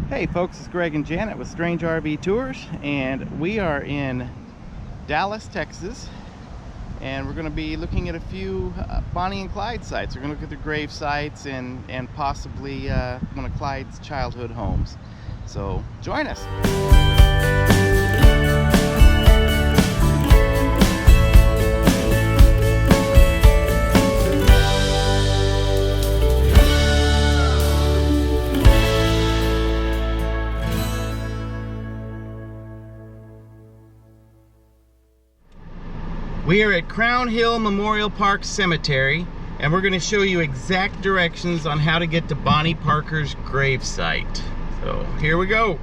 Hey folks, it's Greg and Janet with Strange RV Tours, and we are in Dallas, Texas, and we're going to be looking at a few Bonnie and Clyde sites. We're going to look at their grave sites and possibly one of Clyde's childhood homes. So join us. We are at Crown Hill Memorial Park Cemetery, and we're going to show you exact directions on how to get to Bonnie Parker's grave site. So here we go.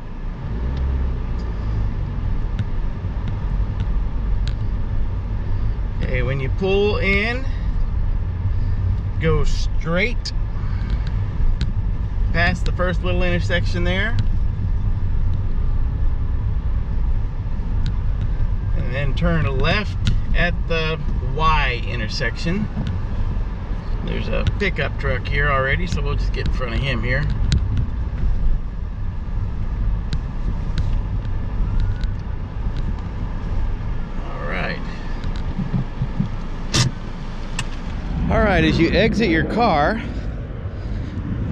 Okay, when you pull in, go straight past the first little intersection there, and then turn left at the Y intersection. There's a pickup truck here already, so we'll just get in front of him here. Alright, as you exit your car,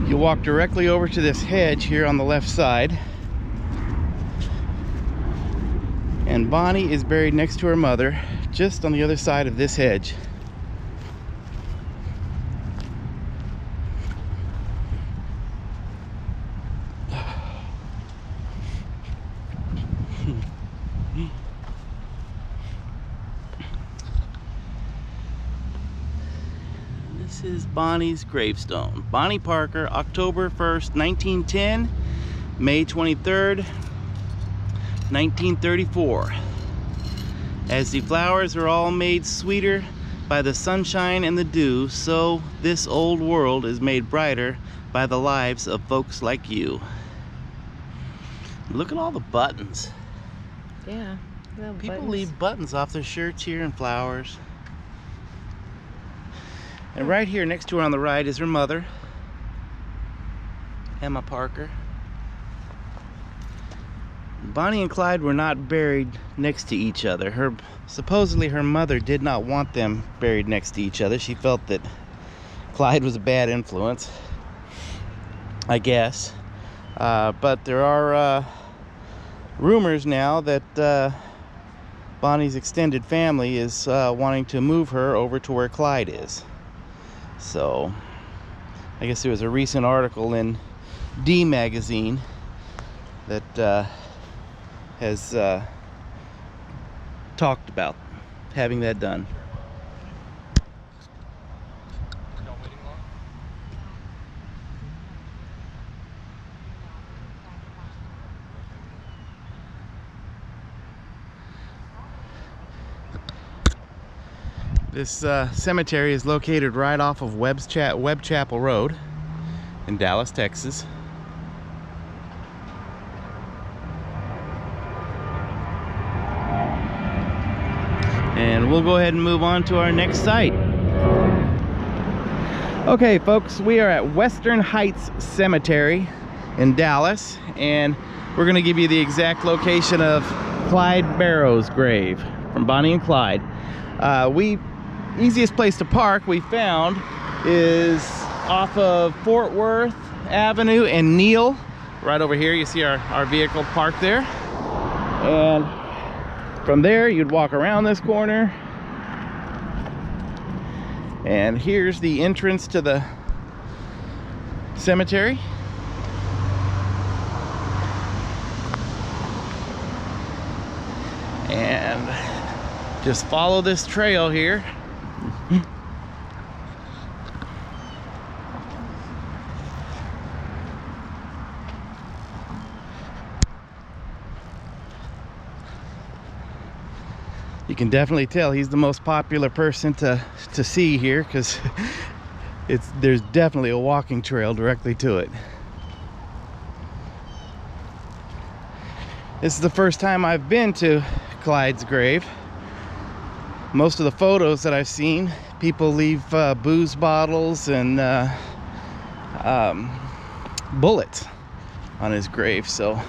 you walk directly over to this hedge here on the left side. And Bonnie is buried next to her mother, just on the other side of this hedge. This is Bonnie's gravestone. Bonnie Parker, October 1st, 1910, May 23rd, 1934. As the flowers are all made sweeter by the sunshine and the dew, so this old world is made brighter by the lives of folks like you. Look at all the buttons. Yeah. People leave buttons off their shirts here and flowers. And right here next to her on the right is her mother, Emma Parker. Bonnie and Clyde were not buried next to each other. Supposedly her mother did not want them buried next to each other. She felt that Clyde was a bad influence, I guess. But there are rumors now that Bonnie's extended family is wanting to move her over to where Clyde is. So I guess there was a recent article in D magazine that has talked about having that done. This cemetery is located right off of Webb Chapel Road in Dallas, Texas. And we'll go ahead and move on to our next site. Okay, folks, we are at Western Heights Cemetery in Dallas, and we're going to give you the exact location of Clyde Barrow's grave from Bonnie and Clyde. Easiest place to park we found is off of Fort Worth Avenue and Neal. Right over here, you see our vehicle parked there. And from there, you'd walk around this corner, and here's the entrance to the cemetery. And just follow this trail here. You can definitely tell he's the most popular person to see here, because there's definitely a walking trail directly to it. This is the first time I've been to Clyde's grave. Most of the photos that I've seen, people leave booze bottles and bullets on his grave, so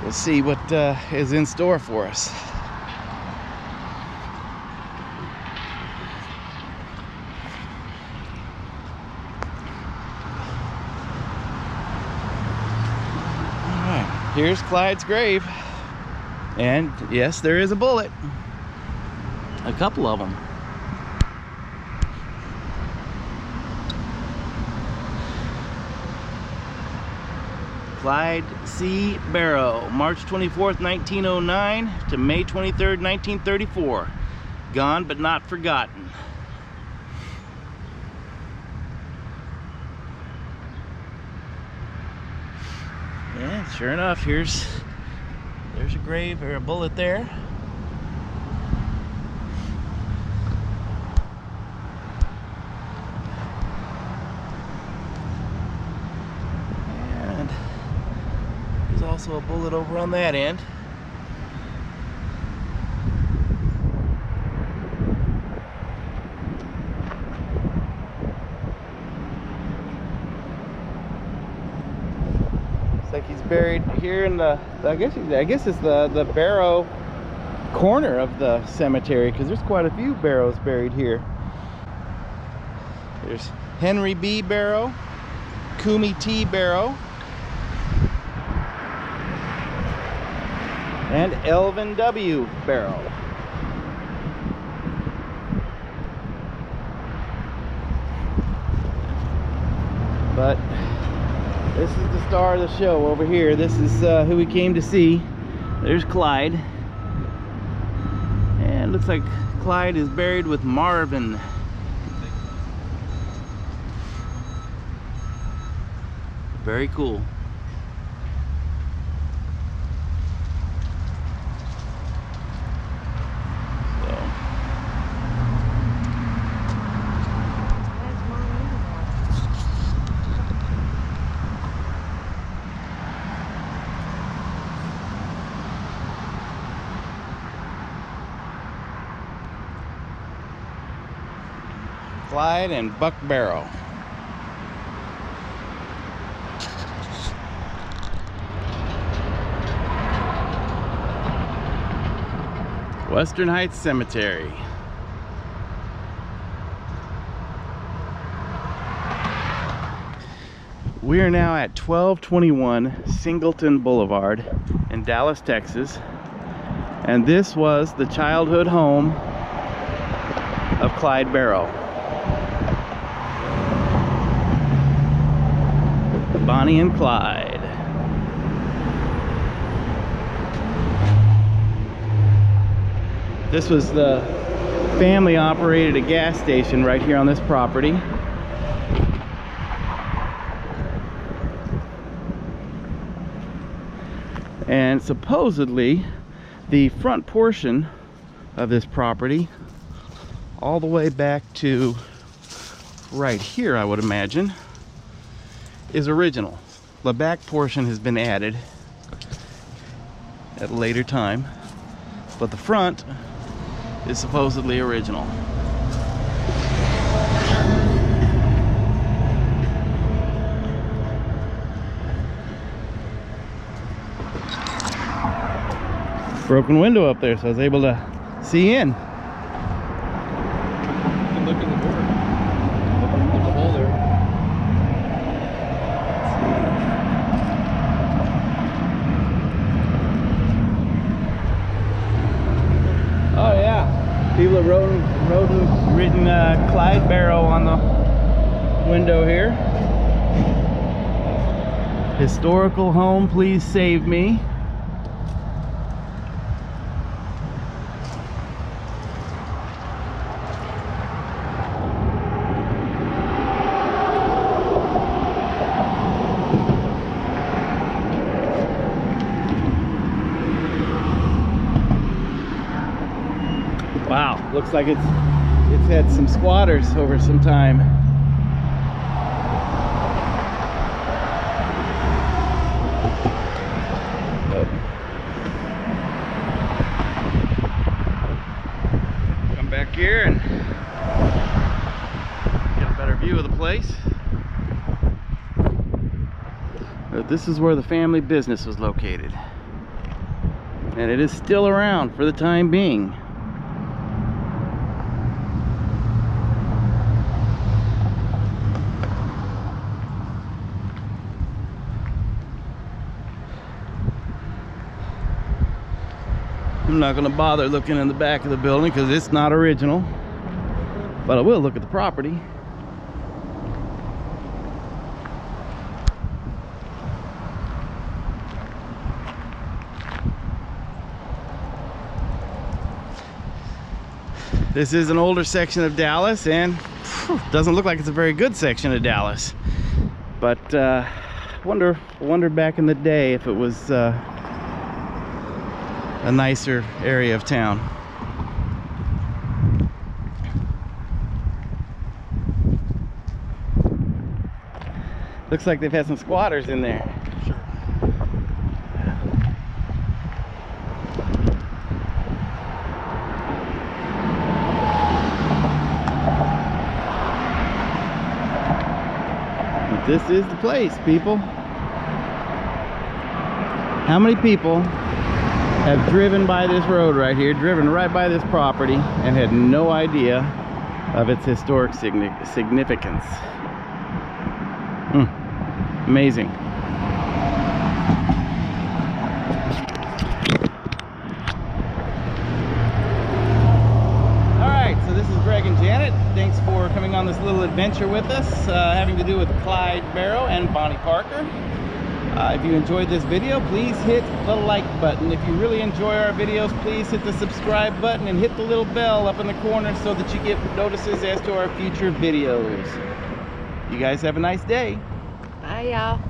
we'll see what is in store for us. Here's Clyde's grave, and yes, there is a bullet, a couple of them. Clyde C. Barrow, March 24th, 1909 to May 23rd, 1934. Gone but not forgotten. Yeah, sure enough, there's a grave or a bullet there. And there's also a bullet over on that end. Like he's buried here in the, I guess it's the Barrow corner of the cemetery, because there's quite a few Barrows buried here. There's Henry B. Barrow, Kumi T. Barrow, and Elvin W. Barrow. But this is the star of the show over here. This is who we came to see. There's Clyde. And looks like Clyde is buried with Marvin. Very cool. Clyde and Buck Barrow. Western Heights Cemetery. We are now at 1221 Singleton Boulevard in Dallas, Texas. And this was the childhood home of Clyde Barrow. Bonnie and Clyde. This was the family operated a gas station right here on this property. And supposedly the front portion of this property, all the way back to right here, I would imagine, is original. The back portion has been added at a later time, but the front is supposedly original. Broken window up there, so I was able to see in. Look in the door. There's a hole there. Oh yeah, people have written Clyde Barrow on the window here. Historical home, please save me. Wow, looks like it's had some squatters over some time. Come back here and get a better view of the place. But this is where the family business was located. And it is still around for the time being. I'm not going to bother looking in the back of the building because it's not original. But I will look at the property. This is an older section of Dallas, and doesn't look like it's a very good section of Dallas. But wonder back in the day if it was a nicer area of town. Looks like they've had some squatters in there. Sure. But this is the place, people. How many people have driven by this road right here, driven right by this property, and had no idea of its historic significance? Amazing. Alright, so this is Greg and Janet. Thanks for coming on this little adventure with us, having to do with Clyde Barrow and Bonnie Parker. If you enjoyed this video, please hit the like button. If you really enjoy our videos, please hit the subscribe button and hit the little bell up in the corner so that you get notices as to our future videos. You guys have a nice day. Bye, y'all.